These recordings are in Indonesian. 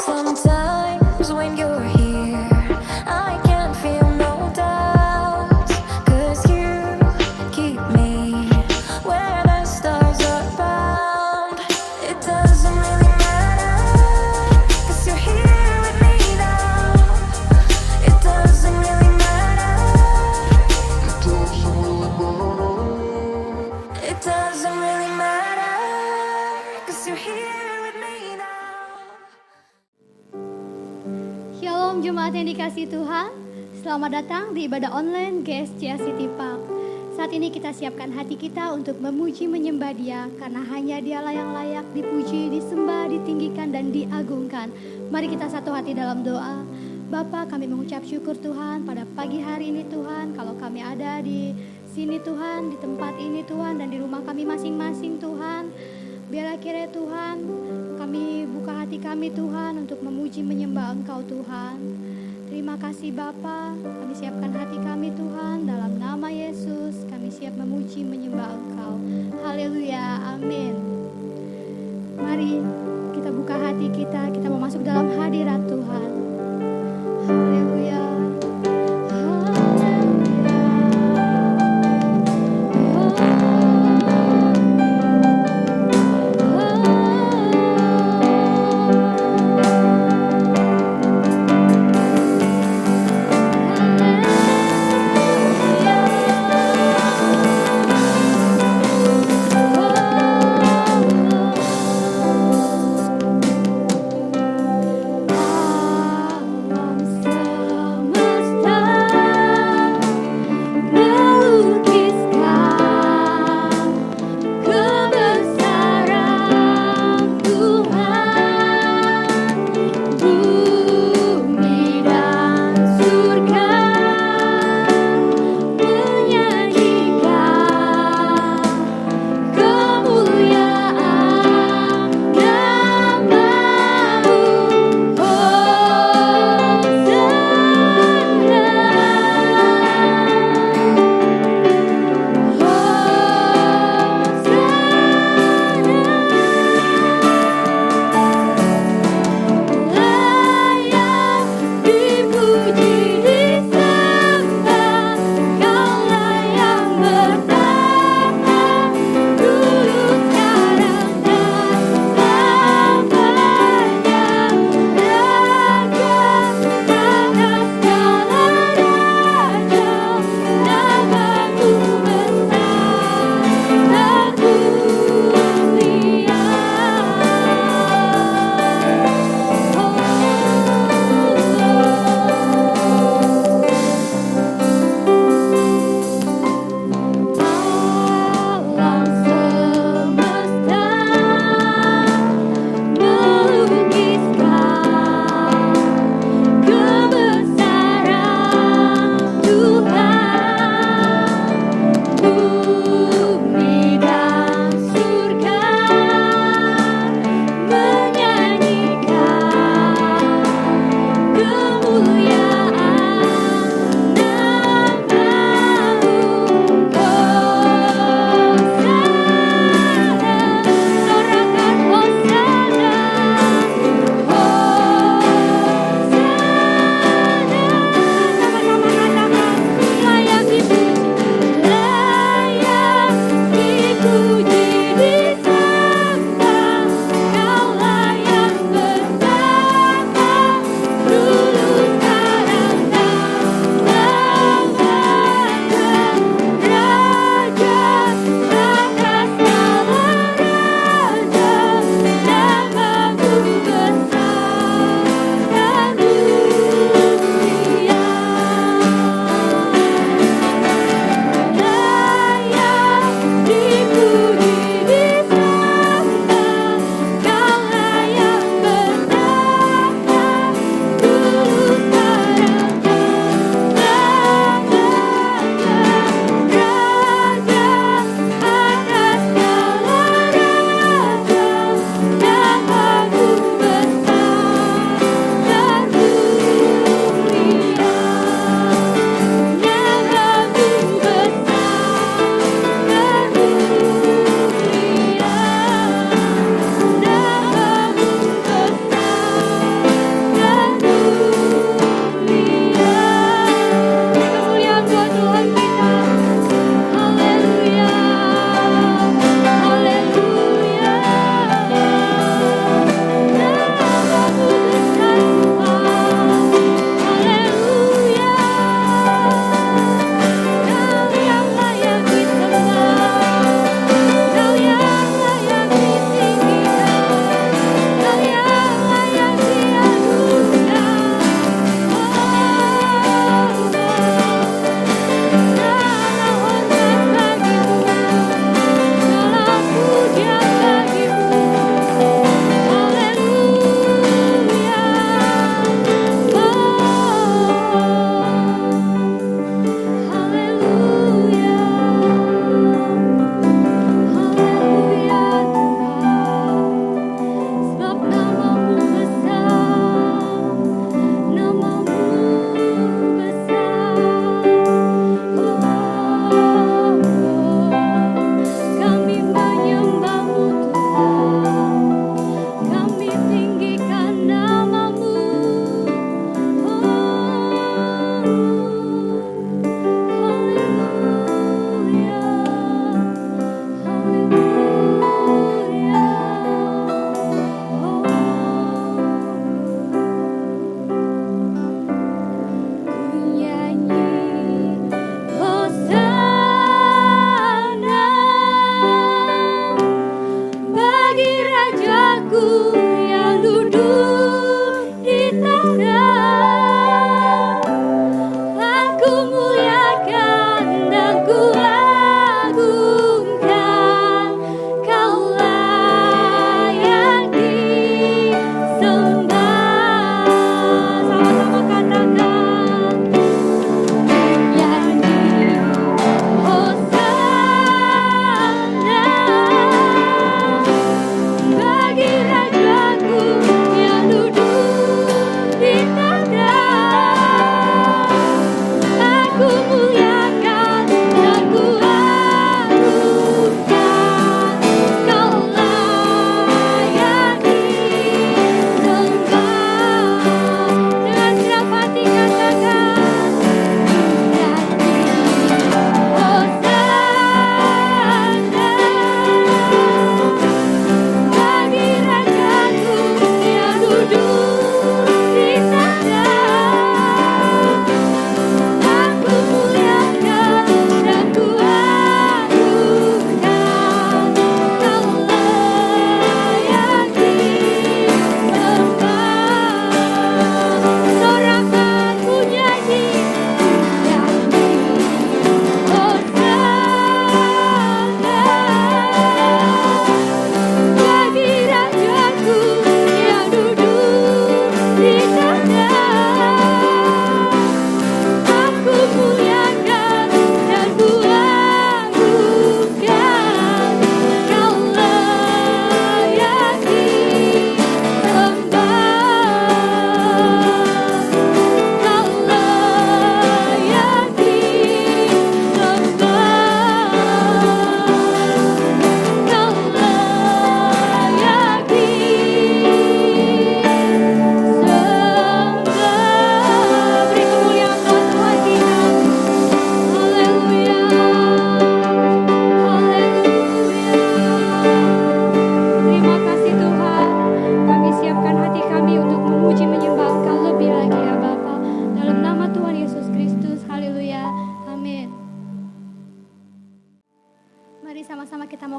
Sometimes when you're here, I can't feel no doubts, 'cause you keep me where the stars are bound. It doesn't really matter, 'cause you're here with me now. It doesn't really matter. It doesn't really matter, 'cause you're here with me now. Shalom Jemaat yang dikasihi Tuhan, selamat datang di ibadah online GSCA City Park. Saat ini kita siapkan hati kita untuk memuji menyembah Dia, karena hanya Dialah yang layak dipuji, disembah, ditinggikan dan diagungkan. Mari kita satu hati dalam doa. Bapa, kami mengucap syukur Tuhan pada pagi hari ini Tuhan, kalau kami ada di sini Tuhan, di tempat ini Tuhan, dan di rumah kami masing-masing Tuhan. Biarlah kiranya Tuhan, kami buka hati kami Tuhan untuk memuji menyembah Engkau Tuhan. Terima kasih Bapa, kami siapkan hati kami Tuhan, dalam nama Yesus kami siap memuji menyembah Engkau. Haleluya, amin. Mari kita buka hati kita mau masuk dalam hadirat Tuhan. Haleluya. Haleluya.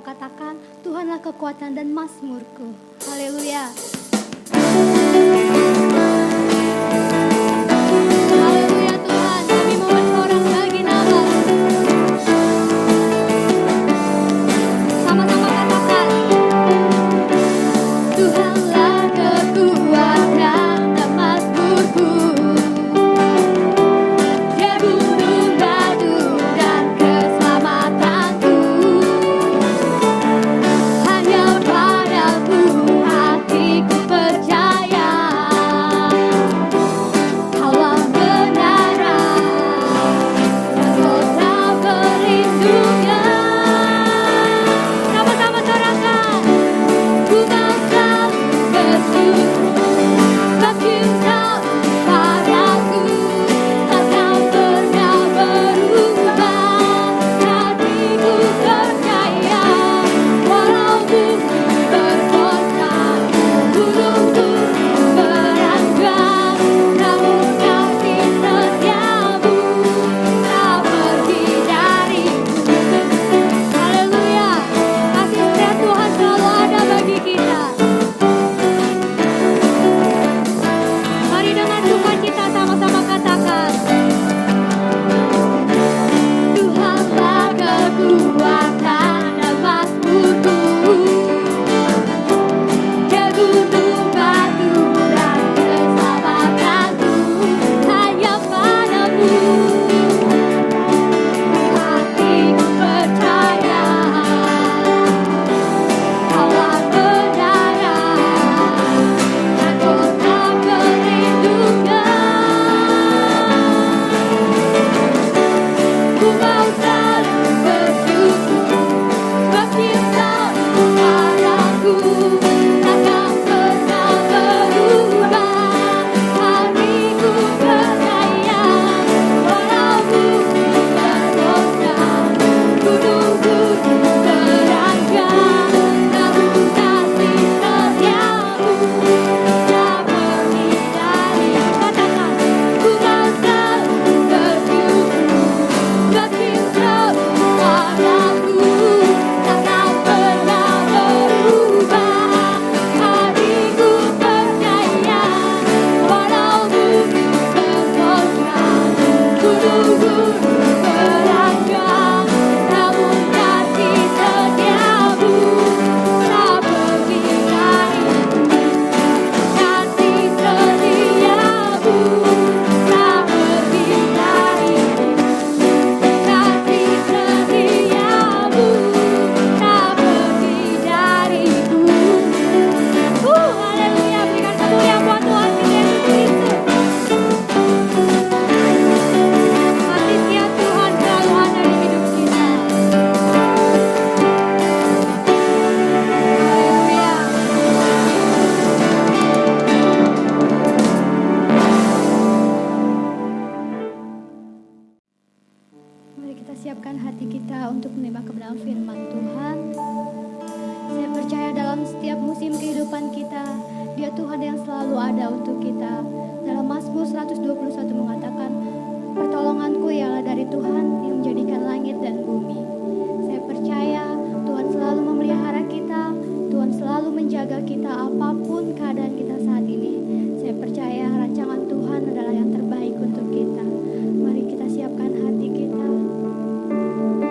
mau katakan, Tuhanlah kekuatan dan mazmurku. Haleluya. Haleluya Tuhan, kami mau bersorak bagi nama. Sama-sama katakan, Tuhanlah kekuatan dan mazmurku. Dia gunung batu dan keselamatanku. Hanya padamu hatiku percaya. Kaulah menara dan kota perlindungan. Sama-sama sorakan. Ku mau selalu bersyukur sebab cintamu padaku takkan pernah berubah. Hatiku percaya walau bumi bergoncang, gunung pun beranjak, namun kasih setiamu tak pergi dariku. Haleluya, kasih setia Tuhan selalu ada bagi kita. Mari dengan sukacita sama-sama katakan, Tuhanlah kekuatan dan mazmurku. Dia gunung batu dan keselamatanku. Hanya padamu hatiku percaya. Kaulah menara dan kota perlindungan. Ku mau selalu bersyukur sebab cintamu padaku takkan pernah berubah. Hatiku percaya walau bumi bergoncang, gunung-gunung beranjak, namun kasih setiamu tak pergi dariku. Katakan, ku mau selalu bersyukur sebab cintamu padaku takkan pernah berubah. Hatiku percaya walau bumi bergoncang, gunung-gunung beranjak, namun kasih setiamu tak pergi dariku. Kasih setiamu tak pergi dariku. Kasih setiamu tak pergi dariku. Haleluya, berikan kemuliaan buat Tuhan kita Yesus Kristus. Kasih setia Tuhan selalu ada di hidup kita. Haleluya. Mari kita siapkan hati kita untuk menerima kebenaran firman Tuhan. Saya percaya dalam setiap musim kehidupan kita, Dia Tuhan yang selalu ada untuk kita. Dalam Mazmur 121 mengatakan, pertolonganku ialah dari Tuhan yang menjadikan langit dan bumi. Saya percaya Tuhan selalu memelihara kita, Tuhan selalu menjaga kita apapun keadaan kita saat ini. Saya percaya rancangan Tuhan adalah yang terbaik untuk kita. Mari kita siapkan hati kita.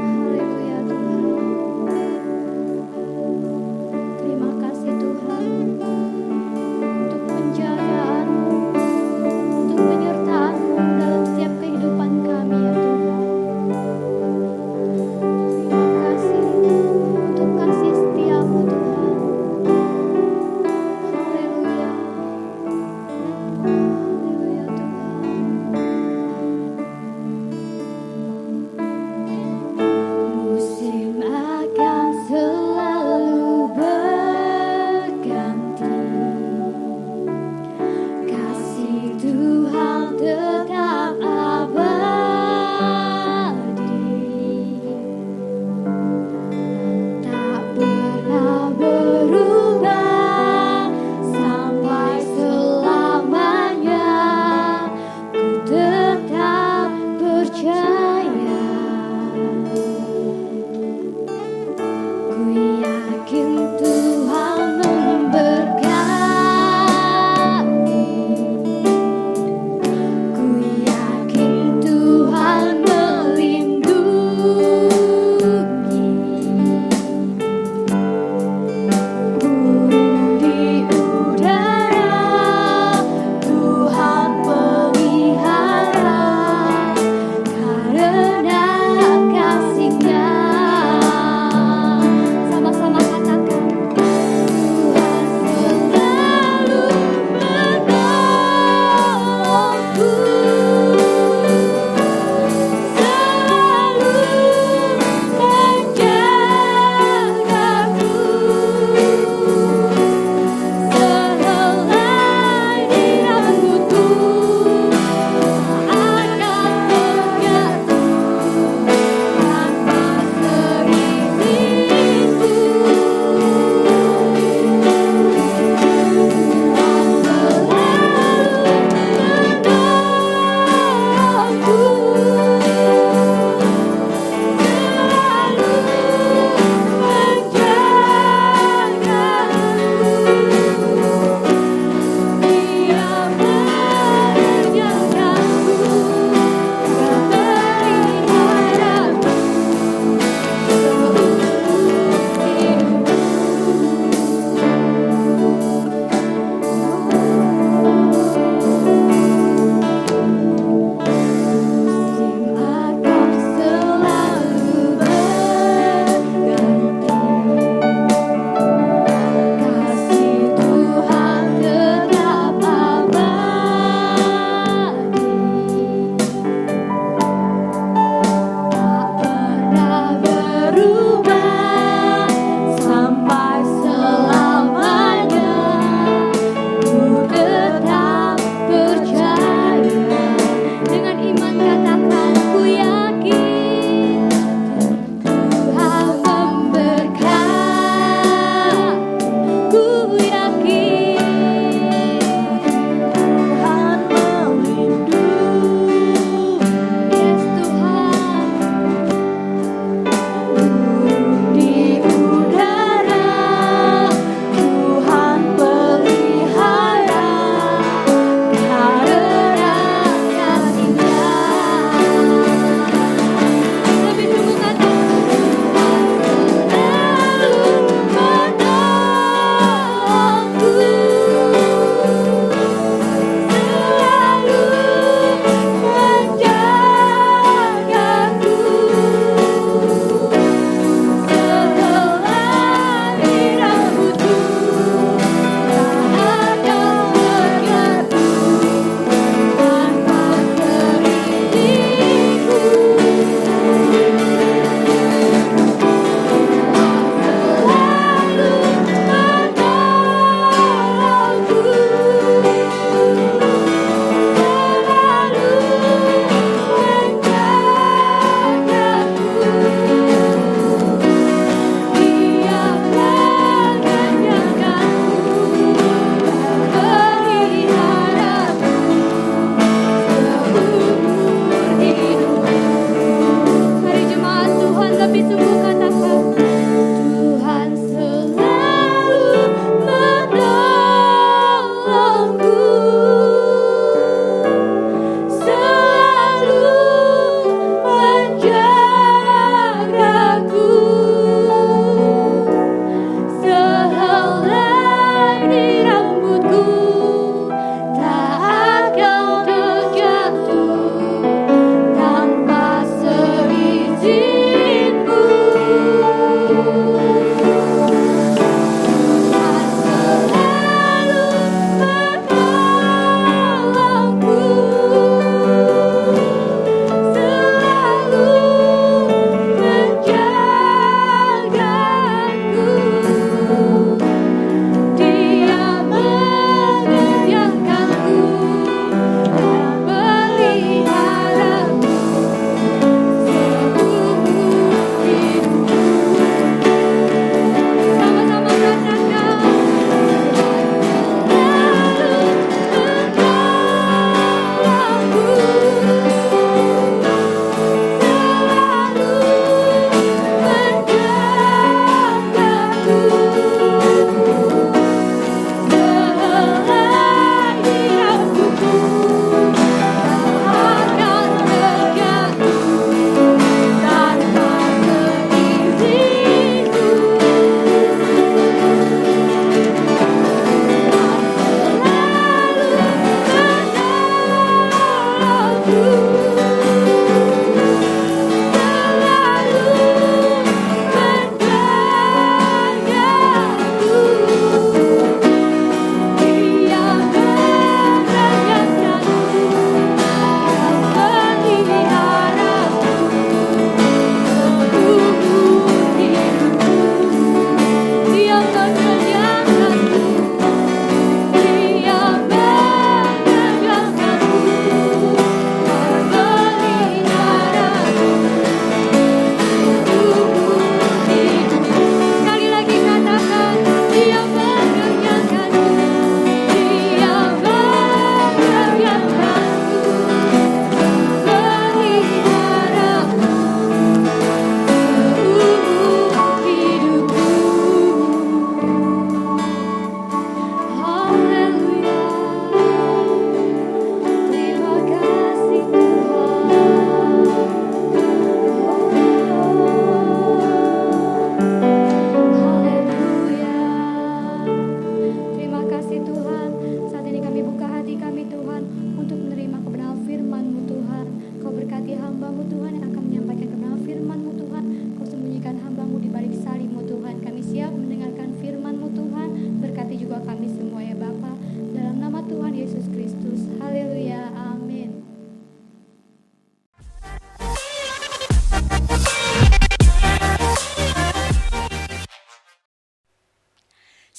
Haleluya Tuhan. Terima kasih Tuhan untuk penjagaan-Mu, untuk penyertaan-Mu dalam setiap kehidupan kami ya Tuhan. Terima kasih untuk kasih setia-Mu Tuhan.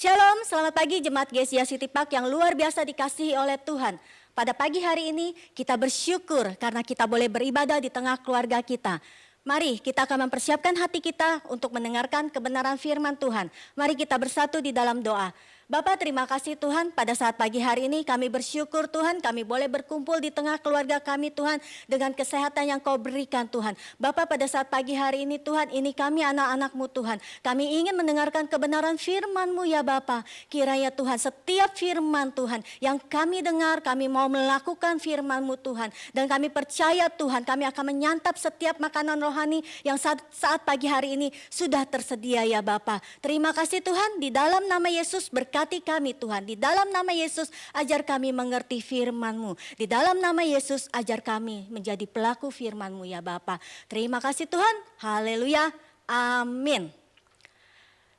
Shalom, selamat pagi Jemaat GSIA City Park yang luar biasa dikasihi oleh Tuhan. Pada pagi hari ini kita bersyukur karena kita boleh beribadah di tengah keluarga kita. Mari kita akan mempersiapkan hati kita untuk mendengarkan kebenaran firman Tuhan. Mari kita bersatu di dalam doa. Bapak, terima kasih Tuhan, pada saat pagi hari ini kami bersyukur Tuhan, kami boleh berkumpul di tengah keluarga kami Tuhan dengan kesehatan yang Kau berikan Tuhan. Bapak, pada saat pagi hari ini Tuhan, ini kami anak-anak-Mu Tuhan. Kami ingin mendengarkan kebenaran firman-Mu ya Bapak. Kiranya Tuhan, setiap firman Tuhan yang kami dengar, kami mau melakukan firman-Mu Tuhan. Dan kami percaya Tuhan, kami akan menyantap setiap makanan rohani yang saat pagi hari ini sudah tersedia ya Bapak. Terima kasih Tuhan, di dalam nama Yesus berkati kami Tuhan. Di dalam nama Yesus ajar kami mengerti firman-Mu. Di dalam nama Yesus ajar kami menjadi pelaku firman-Mu ya Bapa. Terima kasih Tuhan. Haleluya. Amin.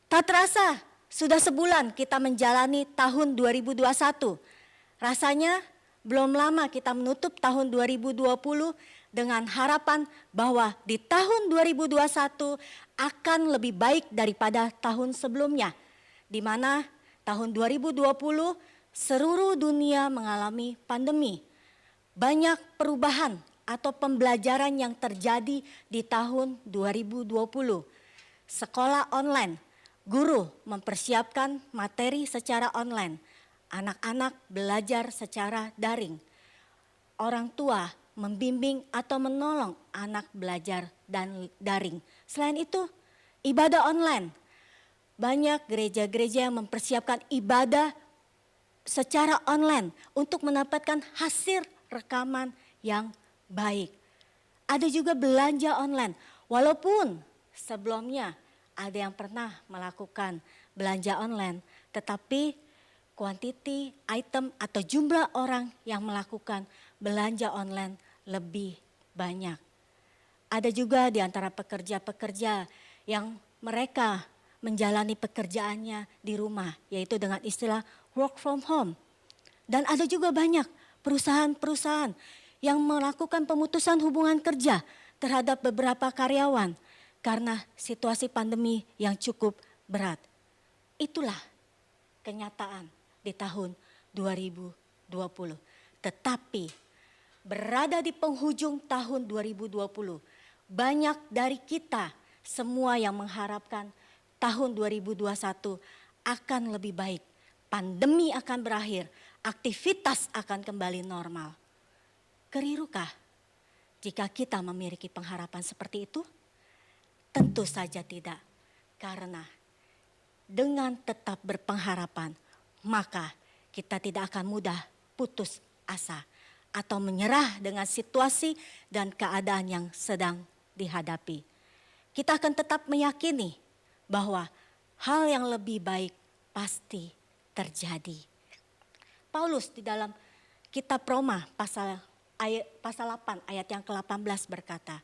Tak terasa sudah sebulan kita menjalani tahun 2021. Rasanya belum lama kita menutup tahun 2020 dengan harapan bahwa di tahun 2021 akan lebih baik daripada tahun sebelumnya. Di mana tahun 2020 seluruh dunia mengalami pandemi. Banyak perubahan atau pembelajaran yang terjadi di tahun 2020. Sekolah online, guru mempersiapkan materi secara online. Anak-anak belajar secara daring. Orang tua membimbing atau menolong anak belajar dan daring. Selain itu, ibadah online. Banyak gereja-gereja yang mempersiapkan ibadah secara online untuk mendapatkan hasil rekaman yang baik. Ada juga belanja online, walaupun sebelumnya ada yang pernah melakukan belanja online, tetapi kuantiti item atau jumlah orang yang melakukan belanja online lebih banyak. Ada juga di antara pekerja-pekerja yang mereka menjalani pekerjaannya di rumah, yaitu dengan istilah work from home. Dan ada juga banyak perusahaan-perusahaan yang melakukan pemutusan hubungan kerja terhadap beberapa karyawan karena situasi pandemi yang cukup berat. Itulah kenyataan di tahun 2020. Tetapi berada di penghujung tahun 2020, banyak dari kita semua yang mengharapkan tahun 2021 akan lebih baik. Pandemi akan berakhir, aktivitas akan kembali normal. Kelirukah jika kita memiliki pengharapan seperti itu? Tentu saja tidak. Karena dengan tetap berpengharapan, maka kita tidak akan mudah putus asa atau menyerah dengan situasi dan keadaan yang sedang dihadapi. Kita akan tetap meyakini bahwa hal yang lebih baik pasti terjadi. Paulus di dalam kitab Roma pasal 8 ayat yang ke-18 berkata,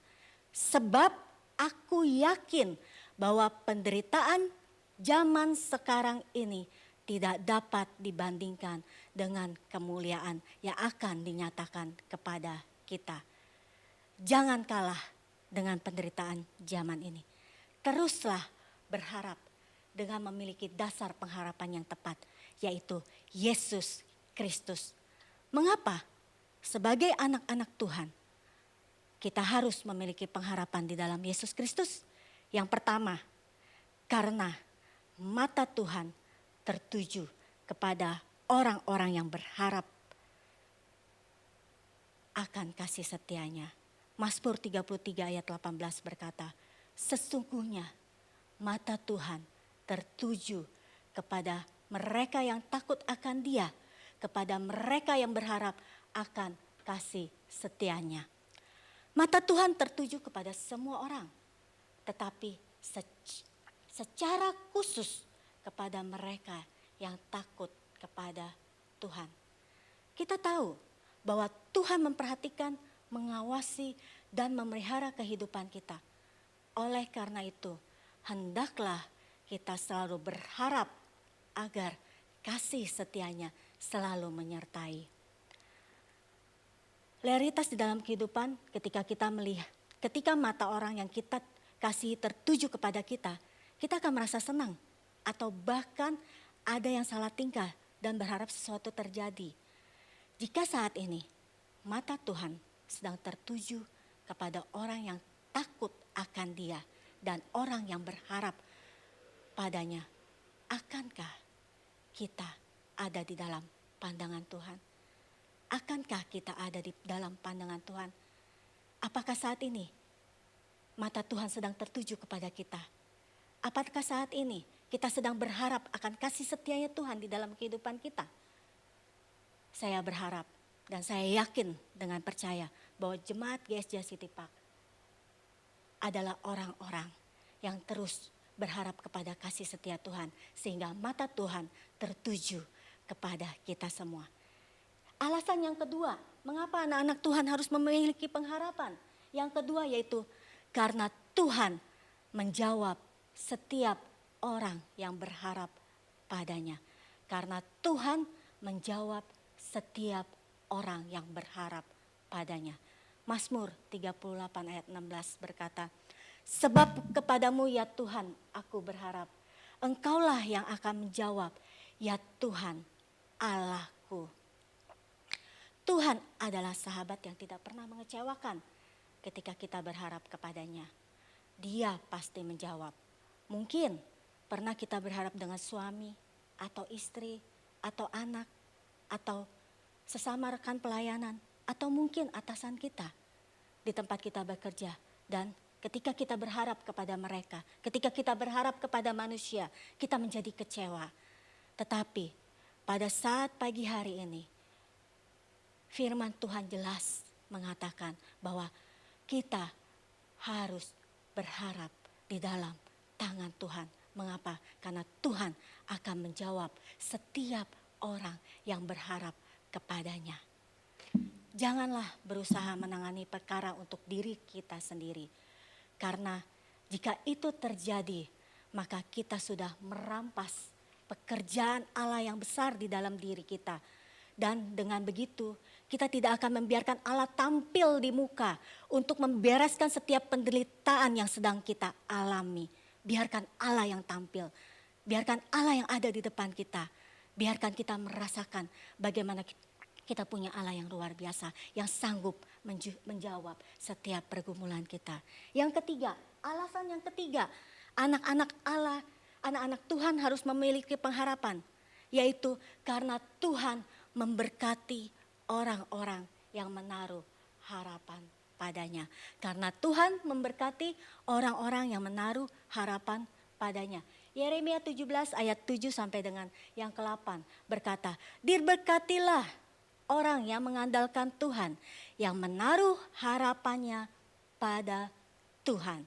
sebab aku yakin bahwa penderitaan zaman sekarang ini tidak dapat dibandingkan dengan kemuliaan yang akan dinyatakan kepada kita. Jangan kalah dengan penderitaan zaman ini. Teruslah berharap dengan memiliki dasar pengharapan yang tepat, yaitu Yesus Kristus. Mengapa? Sebagai anak-anak Tuhan, kita harus memiliki pengharapan di dalam Yesus Kristus. Yang pertama, karena mata Tuhan tertuju kepada orang-orang yang berharap akan kasih setianya. Mazmur 33 ayat 18 berkata, sesungguhnya mata Tuhan tertuju kepada mereka yang takut akan Dia, kepada mereka yang berharap akan kasih setianya. Mata Tuhan tertuju kepada semua orang, tetapi secara khusus kepada mereka yang takut kepada Tuhan. Kita tahu bahwa Tuhan memperhatikan, mengawasi, dan memelihara kehidupan kita. Oleh karena itu, hendaklah kita selalu berharap agar kasih setianya selalu menyertai. Realitas di dalam kehidupan ketika mata orang yang kita kasihi tertuju kepada kita, kita akan merasa senang atau bahkan ada yang salah tingkah dan berharap sesuatu terjadi. Jika saat ini mata Tuhan sedang tertuju kepada orang yang takut akan Dia dan orang yang berharap padanya, akankah kita ada di dalam pandangan Tuhan? Akankah kita ada di dalam pandangan Tuhan? Apakah saat ini mata Tuhan sedang tertuju kepada kita? Apakah saat ini kita sedang berharap akan kasih setianya Tuhan di dalam kehidupan kita? Saya berharap dan saya yakin dengan percaya bahwa jemaat GSJ City Park adalah orang-orang yang terus berharap kepada kasih setia Tuhan, sehingga mata Tuhan tertuju kepada kita semua. Alasan yang kedua, mengapa anak-anak Tuhan harus memiliki pengharapan? Yang kedua yaitu karena Tuhan menjawab setiap orang yang berharap padanya. Karena Tuhan menjawab setiap orang yang berharap padanya. Mazmur 38 ayat 16 berkata, sebab kepadamu ya Tuhan aku berharap, Engkaulah yang akan menjawab, ya Tuhan Allahku. Tuhan adalah sahabat yang tidak pernah mengecewakan ketika kita berharap kepadanya. Dia pasti menjawab. Mungkin pernah kita berharap dengan suami atau istri atau anak atau sesama rekan pelayanan atau mungkin atasan kita di tempat kita bekerja, dan ketika kita berharap kepada mereka, ketika kita berharap kepada manusia, kita menjadi kecewa. Tetapi pada saat pagi hari ini, firman Tuhan jelas mengatakan bahwa kita harus berharap di dalam tangan Tuhan. Mengapa? Karena Tuhan akan menjawab setiap orang yang berharap kepadanya. Janganlah berusaha menangani perkara untuk diri kita sendiri. Karena jika itu terjadi, maka kita sudah merampas pekerjaan Allah yang besar di dalam diri kita. Dan dengan begitu, kita tidak akan membiarkan Allah tampil di muka untuk membereskan setiap penderitaan yang sedang kita alami. Biarkan Allah yang tampil, biarkan Allah yang ada di depan kita. Biarkan kita merasakan bagaimana kita punya Allah yang luar biasa, yang sanggup menjawab setiap pergumulan kita. Yang ketiga, alasan yang ketiga, anak-anak Allah, anak-anak Tuhan harus memiliki pengharapan. Yaitu karena Tuhan memberkati orang-orang yang menaruh harapan padanya. Karena Tuhan memberkati orang-orang yang menaruh harapan padanya. Yeremia 17 ayat 7 sampai dengan yang ke-8 berkata, diberkatilah orang yang mengandalkan Tuhan, yang menaruh harapannya pada Tuhan.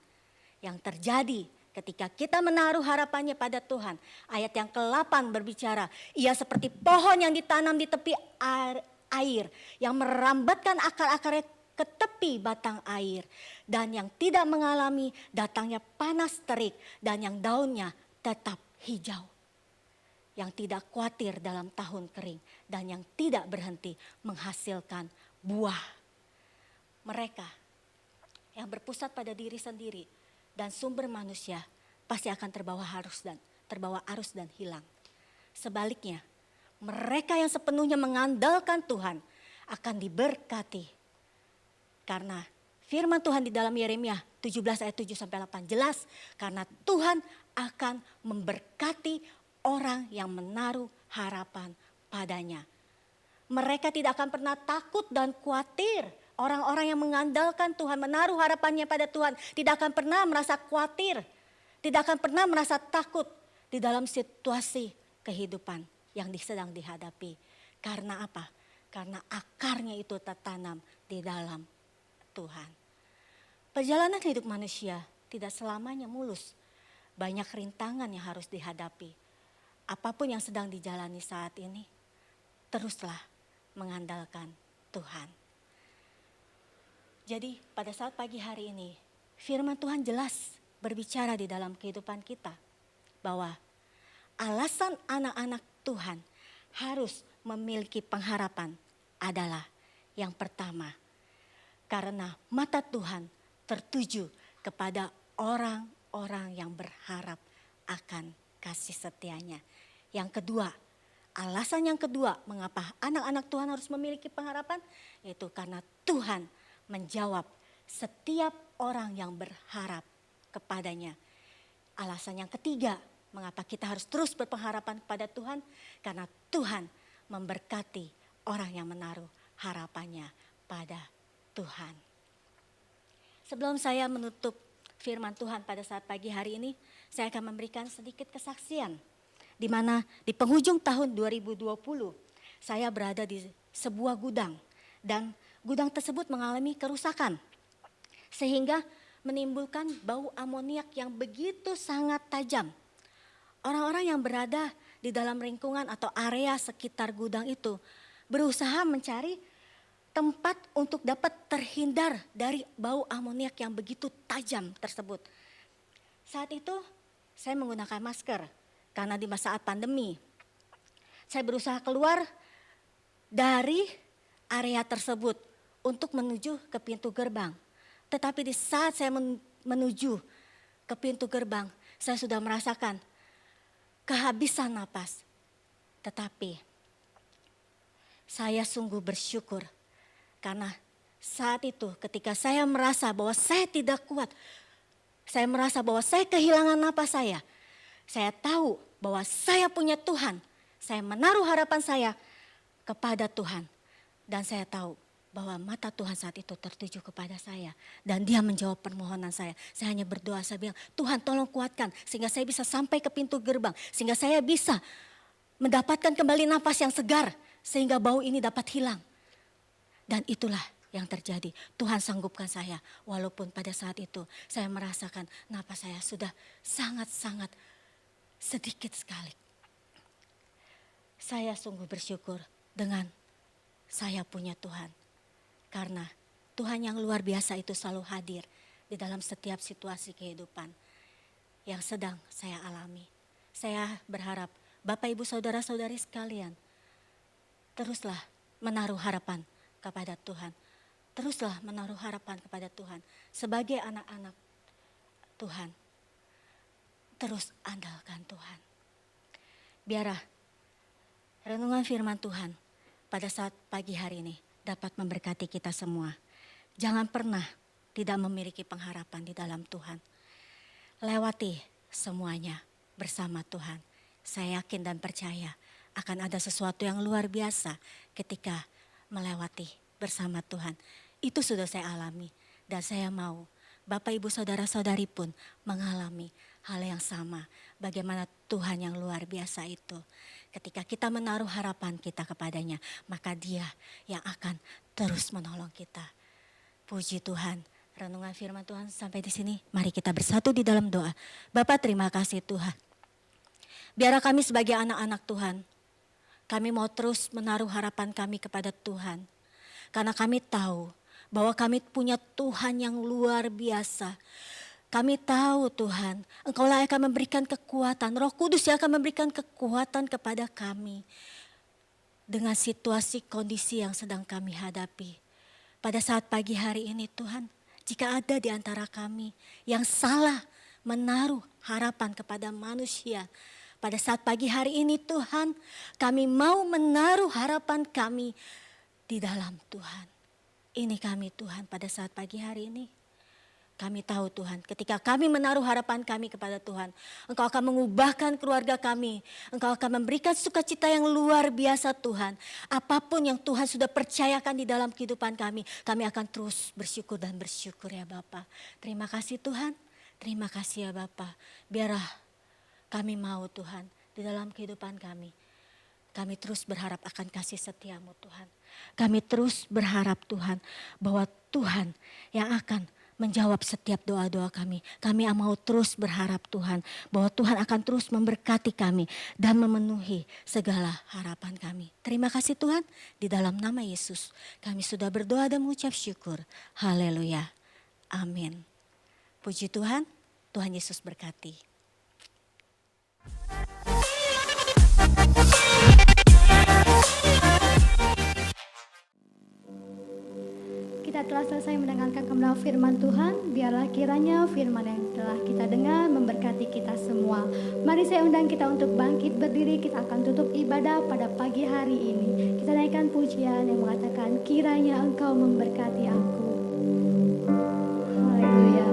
Yang terjadi ketika kita menaruh harapannya pada Tuhan, ayat yang ke-8 berbicara, ia seperti pohon yang ditanam di tepi air, yang merambatkan akar-akarnya ke tepi batang air, dan yang tidak mengalami datangnya panas terik, dan yang daunnya tetap hijau. Yang tidak khawatir dalam tahun kering, dan yang tidak berhenti menghasilkan buah. Mereka yang berpusat pada diri sendiri dan sumber manusia pasti akan terbawa arus dan hilang. Sebaliknya, mereka yang sepenuhnya mengandalkan Tuhan akan diberkati. Karena firman Tuhan di dalam Yeremia 17 ayat 7 sampai 8 jelas, karena Tuhan akan memberkati orang yang menaruh harapan padanya. Mereka tidak akan pernah takut dan khawatir. Orang-orang yang mengandalkan Tuhan, menaruh harapannya pada Tuhan, tidak akan pernah merasa khawatir. Tidak akan pernah merasa takut di dalam situasi kehidupan yang sedang dihadapi. Karena apa? Karena akarnya itu tertanam di dalam Tuhan. Perjalanan hidup manusia tidak selamanya mulus. Banyak rintangan yang harus dihadapi. Apapun yang sedang dijalani saat ini, teruslah mengandalkan Tuhan. Jadi pada saat pagi hari ini, firman Tuhan jelas berbicara di dalam kehidupan kita. Bahwa alasan anak-anak Tuhan harus memiliki pengharapan adalah yang pertama, karena mata Tuhan tertuju kepada orang-orang yang berharap akan kasih setianya. Yang kedua, alasan yang kedua mengapa anak-anak Tuhan harus memiliki pengharapan, yaitu karena Tuhan menjawab setiap orang yang berharap kepadanya. Alasan yang ketiga, mengapa kita harus terus berpengharapan kepada Tuhan, karena Tuhan memberkati orang yang menaruh harapannya pada Tuhan. Sebelum saya menutup firman Tuhan pada saat pagi hari ini, saya akan memberikan sedikit kesaksian. Di mana di penghujung tahun 2020, saya berada di sebuah gudang. Dan gudang tersebut mengalami kerusakan. Sehingga menimbulkan bau amoniak yang begitu sangat tajam. Orang-orang yang berada di dalam lingkungan atau area sekitar gudang itu berusaha mencari tempat untuk dapat terhindar dari bau amoniak yang begitu tajam tersebut. Saat itu saya menggunakan masker karena di saat pandemi. Saya berusaha keluar dari area tersebut untuk menuju ke pintu gerbang. Tetapi di saat saya menuju ke pintu gerbang, saya sudah merasakan kehabisan napas. Tetapi saya sungguh bersyukur karena saat itu ketika saya merasa bahwa saya tidak kuat, saya merasa bahwa saya kehilangan napas saya tahu bahwa saya punya Tuhan. Saya menaruh harapan saya kepada Tuhan. Dan saya tahu bahwa mata Tuhan saat itu tertuju kepada saya. Dan dia menjawab permohonan saya. Saya hanya berdoa, saya bilang, Tuhan tolong kuatkan sehingga saya bisa sampai ke pintu gerbang. Sehingga saya bisa mendapatkan kembali napas yang segar. Sehingga bau ini dapat hilang. Dan itulah yang terjadi. Tuhan sanggupkan saya. Walaupun pada saat itu saya merasakan napas saya sudah sangat-sangat sedikit sekali. Saya sungguh bersyukur dengan saya punya Tuhan. Karena Tuhan yang luar biasa itu selalu hadir di dalam setiap situasi kehidupan yang sedang saya alami. Saya berharap Bapak Ibu Saudara-saudari sekalian, teruslah menaruh harapan kepada Tuhan. Teruslah menaruh harapan kepada Tuhan. Sebagai anak-anak Tuhan, terus andalkan Tuhan. Biarlah renungan firman Tuhan pada saat pagi hari ini dapat memberkati kita semua. Jangan pernah tidak memiliki pengharapan di dalam Tuhan. Lewati semuanya bersama Tuhan. Saya yakin dan percaya akan ada sesuatu yang luar biasa ketika melewati bersama Tuhan. Itu sudah saya alami dan saya mau Bapak Ibu Saudara-saudari pun mengalami hal yang sama. Bagaimana Tuhan yang luar biasa itu. Ketika kita menaruh harapan kita kepadanya, maka Dia yang akan terus menolong kita. Puji Tuhan. Renungan firman Tuhan sampai di sini. Mari kita bersatu di dalam doa. Bapa, terima kasih Tuhan. Biarlah kami sebagai anak-anak Tuhan, kami mau terus menaruh harapan kami kepada Tuhan. Karena kami tahu bahwa kami punya Tuhan yang luar biasa. Kami tahu Tuhan, Engkaulah yang akan memberikan kekuatan, Roh Kudus yang akan memberikan kekuatan kepada kami. Dengan situasi kondisi yang sedang kami hadapi. Pada saat pagi hari ini Tuhan, jika ada di antara kami yang salah menaruh harapan kepada manusia. Pada saat pagi hari ini Tuhan, kami mau menaruh harapan kami di dalam Tuhan. Ini kami Tuhan pada saat pagi hari ini. Kami tahu Tuhan, ketika kami menaruh harapan kami kepada Tuhan, Engkau akan mengubahkan keluarga kami. Engkau akan memberikan sukacita yang luar biasa Tuhan. Apapun yang Tuhan sudah percayakan di dalam kehidupan kami akan terus bersyukur dan bersyukur ya Bapa. Terima kasih Tuhan, terima kasih ya Bapa. Biarlah kami mau Tuhan di dalam kehidupan kami. Kami terus berharap akan kasih setiamu Tuhan. Kami terus berharap Tuhan bahwa Tuhan yang akan menjawab setiap doa-doa kami. Kami mau terus berharap Tuhan bahwa Tuhan akan terus memberkati kami dan memenuhi segala harapan kami. Terima kasih Tuhan, di dalam nama Yesus kami sudah berdoa dan mengucap syukur. Haleluya. Amin. Puji Tuhan, Tuhan Yesus berkati. Kita telah selesai mendengarkan kebenaran firman Tuhan, biarlah kiranya firman yang telah kita dengar memberkati kita semua. Mari saya undang kita untuk bangkit berdiri, kita akan tutup ibadah pada pagi hari ini. Kita naikkan pujian yang mengatakan, kiranya Engkau memberkati aku. Haleluya.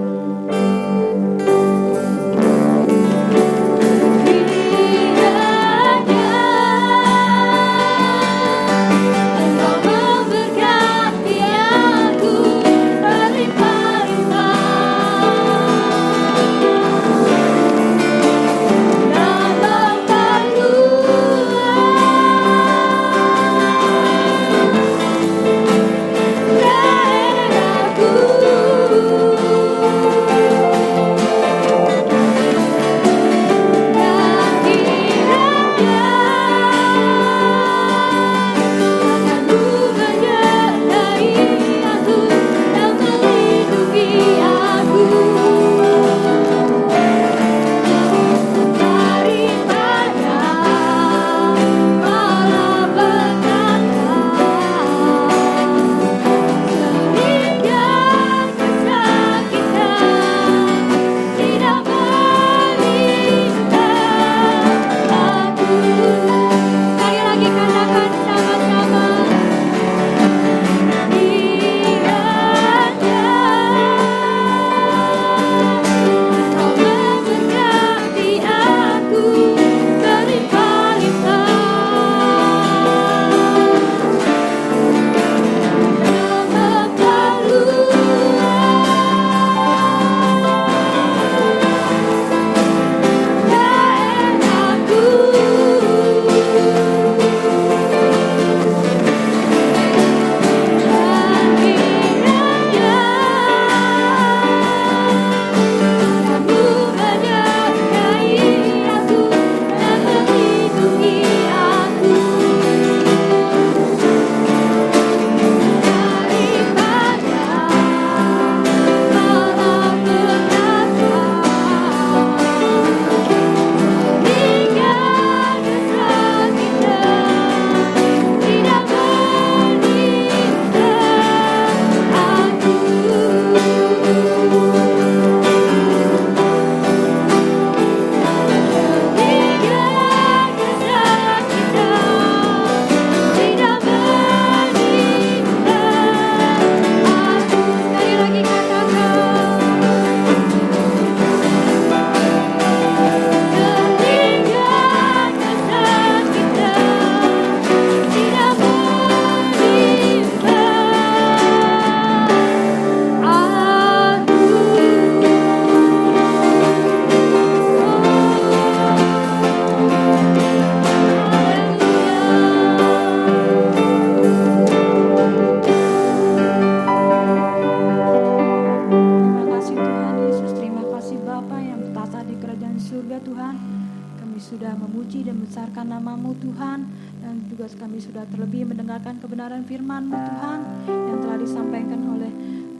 Kami sudah terlebih mendengarkan kebenaran firman-Mu Tuhan yang telah disampaikan oleh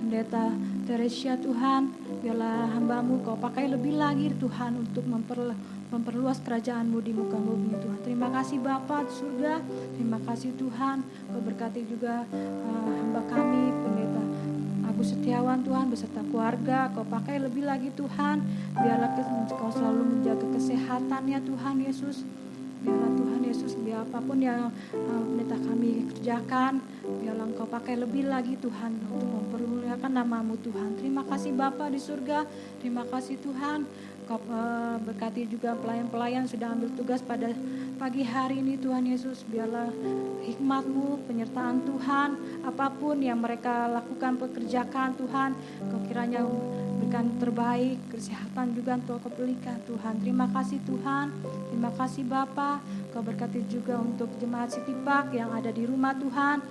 Pendeta Teresia Tuhan. Biarlah hamba-Mu Kau pakai lebih lagi Tuhan untuk memperluas kerajaan-Mu di muka bumi Tuhan. Terima kasih Bapa di surga, terima kasih Tuhan. Kau berkati juga hamba kami Pendeta Agus Setiawan Tuhan beserta keluarga. Kau pakai lebih lagi Tuhan. Biarlah Kau selalu menjaga kesehatannya Tuhan Yesus. Biarlah Tuhan Yesus, biar apapun yang pendeta kami kerjakan, biarlah Engkau pakai lebih lagi Tuhan untuk mempermuliakan nama-Mu Tuhan. Terima kasih Bapa di surga, terima kasih Tuhan. Kau berkati juga pelayan-pelayan sudah ambil tugas pada pagi hari ini Tuhan Yesus. Biarlah hikmat-Mu, penyertaan Tuhan, apapun yang mereka lakukan pekerjakan Tuhan, Kau kiranya berikan terbaik, kesehatan juga untuk Kau berikan Tuhan. Terima kasih Tuhan, terima kasih Bapa. Kau berkati juga untuk jemaat City Park yang ada di rumah Tuhan.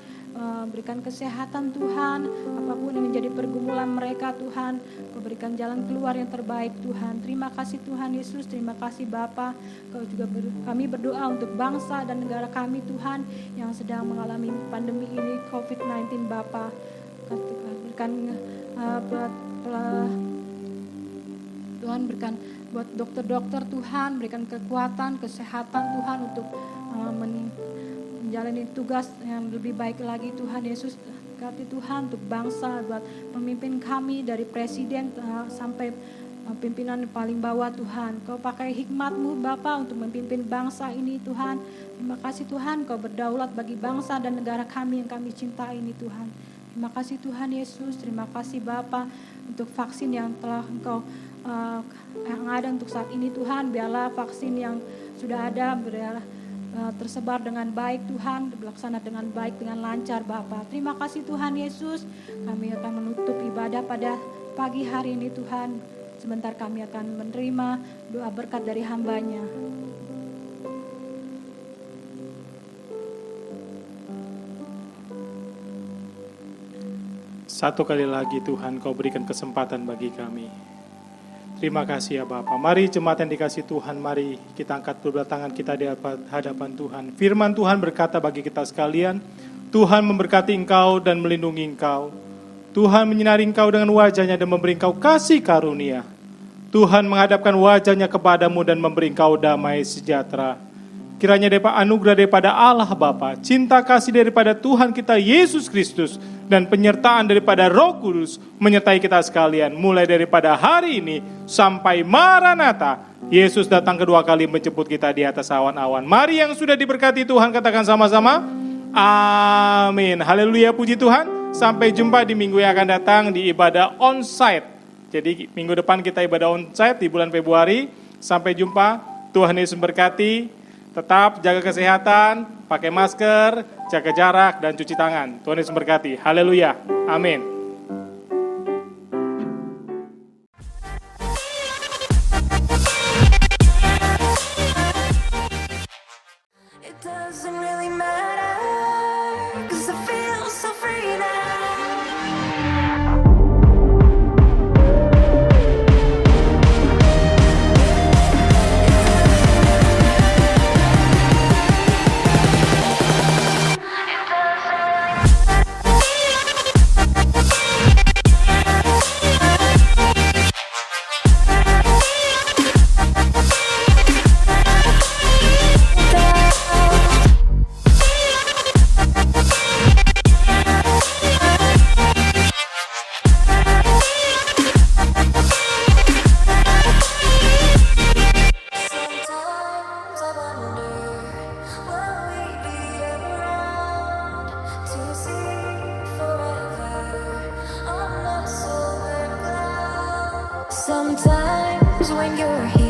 Berikan kesehatan Tuhan, apapun yang menjadi pergumulan mereka Tuhan, Kau berikan jalan keluar yang terbaik Tuhan. Terima kasih Tuhan Yesus, terima kasih Bapa. Kau juga kami berdoa untuk bangsa dan negara kami Tuhan yang sedang mengalami pandemi ini COVID-19 Bapa. Berikan Tuhan, berikan buat dokter-dokter Tuhan, berikan kekuatan, kesehatan Tuhan untuk menjalani tugas yang lebih baik lagi Tuhan Yesus. berkati Tuhan untuk bangsa, buat pemimpin kami dari presiden sampai pimpinan paling bawah Tuhan. Kau pakai hikmat-Mu Bapa untuk memimpin bangsa ini Tuhan. Terima kasih Tuhan, Kau berdaulat bagi bangsa dan negara kami yang kami cintai ini Tuhan. Terima kasih Tuhan Yesus, terima kasih Bapa untuk vaksin yang telah Engkau yang ada untuk saat ini Tuhan. Biarlah vaksin yang sudah ada tersebar dengan baik Tuhan, dilaksanakan dengan baik, dengan lancar Bapa. Terima kasih Tuhan Yesus. Kami akan menutup ibadah pada pagi hari ini Tuhan. Sebentar kami akan menerima doa berkat dari hamba-Nya. Satu kali lagi Tuhan, Kau berikan kesempatan bagi kami. Terima kasih ya Bapa. Mari jemaat yang dikasih Tuhan, mari kita angkat kedua tangan kita di hadapan Tuhan. Firman Tuhan berkata bagi kita sekalian, Tuhan memberkati engkau dan melindungi engkau. Tuhan menyinari engkau dengan wajah-Nya dan memberi engkau kasih karunia. Tuhan menghadapkan wajah-Nya kepadamu dan memberi engkau damai sejahtera. Kiranya anugerah daripada Allah Bapa, cinta kasih daripada Tuhan kita Yesus Kristus, dan penyertaan daripada Roh Kudus menyertai kita sekalian mulai daripada hari ini sampai Maranatha. Yesus datang kedua kali menjemput kita di atas awan-awan. Mari yang sudah diberkati Tuhan katakan sama-sama, amin. Haleluya, puji Tuhan. Sampai jumpa di minggu yang akan datang di ibadah onsite. Jadi minggu depan kita ibadah onsite di bulan Februari. Sampai jumpa, Tuhan Yesus memberkati. Tetap jaga kesehatan, pakai masker, jaga jarak, dan cuci tangan. Tuhan Yesus memberkati. Haleluya. Amin. It doesn't really matter, 'cause I feel so free now. Sometimes I wonder, will we be around to see forever on the silver cloud? Sometimes when you're here